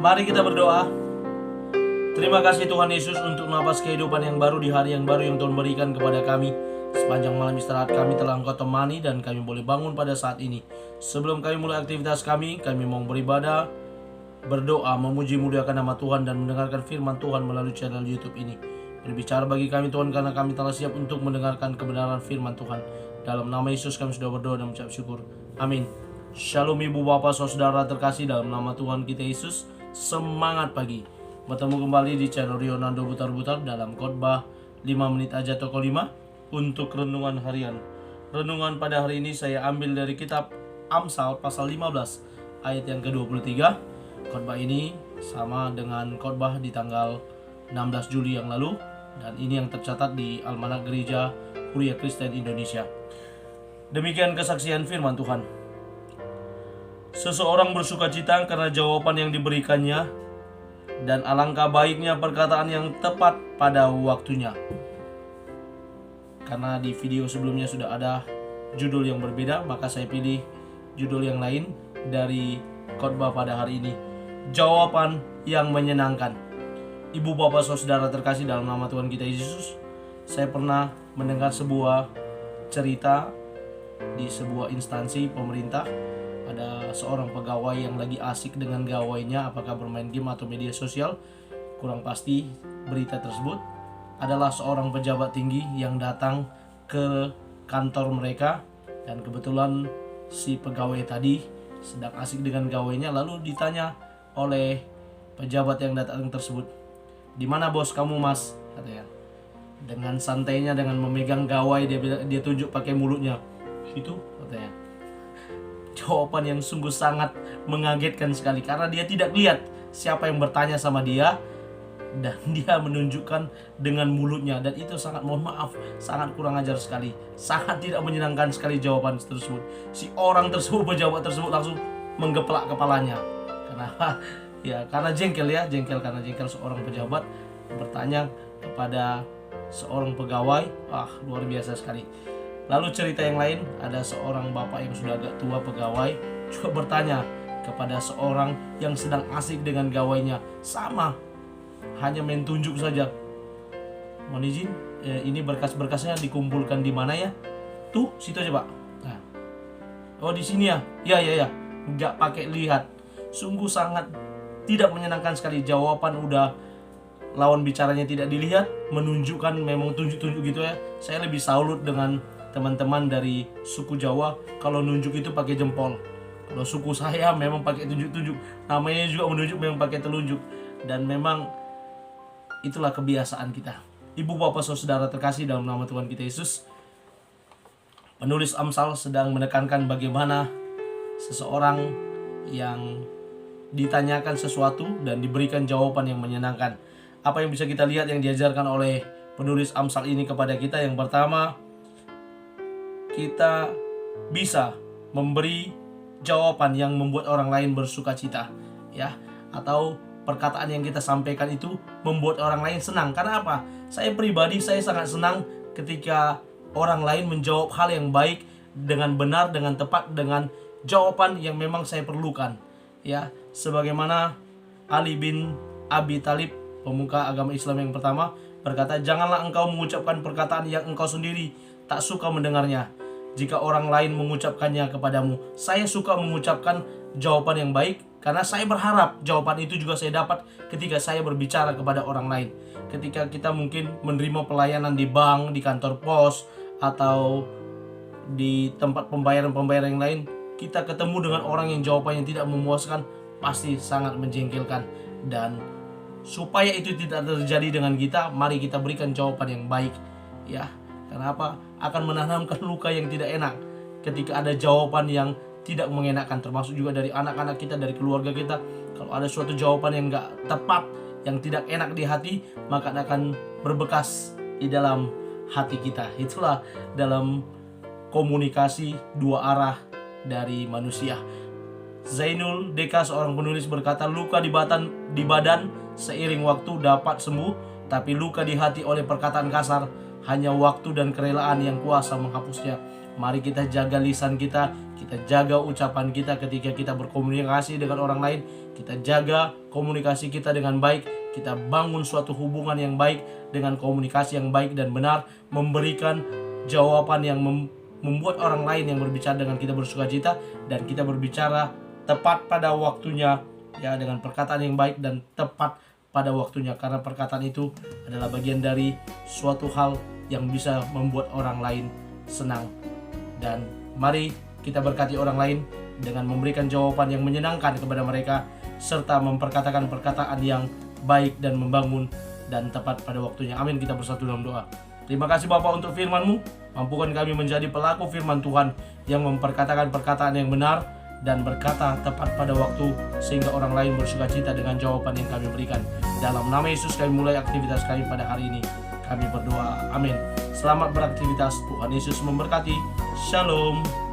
Mari kita berdoa. Terima kasih Tuhan Yesus untuk napas kehidupan yang baru di hari yang baru yang Tuhan berikan kepada kami. Sepanjang malam istirahat kami telah Engkau temani dan kami boleh bangun pada saat ini. Sebelum kami mulai aktivitas kami mau beribadah, berdoa, memuji muliakan nama Tuhan dan mendengarkan firman Tuhan melalui channel YouTube ini. Berbicara bagi kami Tuhan, karena kami telah siap untuk mendengarkan kebenaran firman Tuhan. Dalam nama Yesus kami sudah berdoa dan mengucap syukur. Amin. Shalom ibu bapak saudara terkasih dalam nama Tuhan kita Yesus. Semangat pagi. Bertemu kembali di channel Rionando Butar-Butar dalam khotbah 5 menit aja toko 5 untuk renungan harian. Renungan pada hari ini saya ambil dari kitab Amsal pasal 15 ayat yang ke-23. Khotbah ini sama dengan khotbah di tanggal 16 Juli yang lalu, dan ini yang tercatat di Almanak Gereja Huria Kristen Indonesia. Demikian kesaksian firman Tuhan. Seseorang bersukacita karena jawaban yang diberikannya, dan alangkah baiknya perkataan yang tepat pada waktunya. Karena di video sebelumnya sudah ada judul yang berbeda, maka saya pilih judul yang lain dari khotbah pada hari ini. Jawaban yang menyenangkan. Ibu bapak saudara terkasih dalam nama Tuhan kita Yesus, saya pernah mendengar sebuah cerita di sebuah instansi pemerintah. Ada seorang pegawai yang lagi asik dengan gawainya, apakah bermain game atau media sosial, kurang pasti berita tersebut. Adalah seorang pejabat tinggi yang datang ke kantor mereka, dan kebetulan si pegawai tadi sedang asik dengan gawainya. Lalu ditanya oleh pejabat yang datang tersebut, "Di mana bos kamu mas?" katanya. Dengan santainya, dengan memegang gawai, dia tunjuk pakai mulutnya. "Itu," katanya. Jawaban yang sungguh sangat mengagetkan sekali, karena dia tidak lihat siapa yang bertanya sama dia, dan dia menunjukkan dengan mulutnya. Dan itu sangat, mohon maaf, sangat kurang ajar sekali, sangat tidak menyenangkan sekali jawaban tersebut. Si orang tersebut, pejabat tersebut langsung menggeplak kepalanya. Kenapa? Ya karena jengkel karena jengkel seorang pejabat bertanya kepada seorang pegawai. Luar biasa sekali. Lalu cerita yang lain, ada seorang bapak yang sudah agak tua pegawai juga bertanya kepada seorang yang sedang asik dengan gawainya. Sama, hanya main tunjuk saja. "Mohon izin, ini berkas-berkasnya dikumpulkan di mana ya?" "Tuh, situ aja pak." Nah, "Oh di sini ya?" Ya. Nggak pakai lihat. Sungguh sangat tidak menyenangkan sekali. Jawaban udah, lawan bicaranya tidak dilihat, menunjukkan memang tunjuk-tunjuk gitu ya. Saya lebih salut dengan teman-teman dari suku Jawa, kalau nunjuk itu pakai jempol. Kalau suku saya memang pakai tunjuk-tunjuk. Namanya juga menunjuk, memang pakai telunjuk. Dan memang itulah kebiasaan kita. Ibu bapak saudara terkasih dalam nama Tuhan kita Yesus, penulis Amsal sedang menekankan bagaimana seseorang yang ditanyakan sesuatu dan diberikan jawaban yang menyenangkan. Apa yang bisa kita lihat yang diajarkan oleh penulis Amsal ini kepada kita? Yang pertama, kita bisa memberi jawaban yang membuat orang lain bersukacita, ya, atau perkataan yang kita sampaikan itu membuat orang lain senang. Karena apa? Saya pribadi, saya sangat senang ketika orang lain menjawab hal yang baik dengan benar, dengan tepat, dengan jawaban yang memang saya perlukan, ya. Sebagaimana Ali bin Abi Thalib, pemuka agama Islam yang pertama, berkata, "Janganlah engkau mengucapkan perkataan yang engkau sendiri tak suka mendengarnya. Jika orang lain mengucapkannya kepadamu, saya suka mengucapkan jawaban yang baik, karena saya berharap jawaban itu juga saya dapat ketika saya berbicara kepada orang lain." Ketika kita mungkin menerima pelayanan di bank, di kantor pos, atau di tempat pembayaran yang lain, kita ketemu dengan orang yang jawabannya tidak memuaskan, pasti sangat menjengkelkan. Dan supaya itu tidak terjadi dengan kita, mari kita berikan jawaban yang baik, ya. Karena apa? Akan menanamkan luka yang tidak enak ketika ada jawaban yang tidak mengenakan, termasuk juga dari anak-anak kita, dari keluarga kita. Kalau ada suatu jawaban yang gak tepat, yang tidak enak di hati, maka akan berbekas di dalam hati kita. Itulah dalam komunikasi dua arah dari manusia. Zainul Deka, seorang penulis, berkata, "Luka di badan seiring waktu dapat sembuh, tapi luka di hati oleh perkataan kasar, hanya waktu dan kerelaan yang kuasa menghapusnya." Mari kita jaga lisan kita jaga ucapan kita ketika kita berkomunikasi dengan orang lain. Kita jaga komunikasi kita dengan baik. Kita bangun suatu hubungan yang baik dengan komunikasi yang baik dan benar, memberikan jawaban yang membuat orang lain yang berbicara dengan kita bersukacita, dan kita berbicara tepat pada waktunya, ya, dengan perkataan yang baik dan tepat pada waktunya, karena perkataan itu adalah bagian dari suatu hal yang bisa membuat orang lain senang. Dan mari kita berkati orang lain dengan memberikan jawaban yang menyenangkan kepada mereka, serta memperkatakan perkataan yang baik dan membangun dan tepat pada waktunya. Amin. Kita bersatu dalam doa. Terima kasih Bapa untuk firman-Mu. Mampukan kami menjadi pelaku firman Tuhan yang memperkatakan perkataan yang benar dan berkata tepat pada waktu, sehingga orang lain bersukacita dengan jawaban yang kami berikan. Dalam nama Yesus kami mulai aktivitas kami pada hari ini. Kami berdoa. Amin. Selamat beraktivitas. Tuhan Yesus memberkati. Shalom.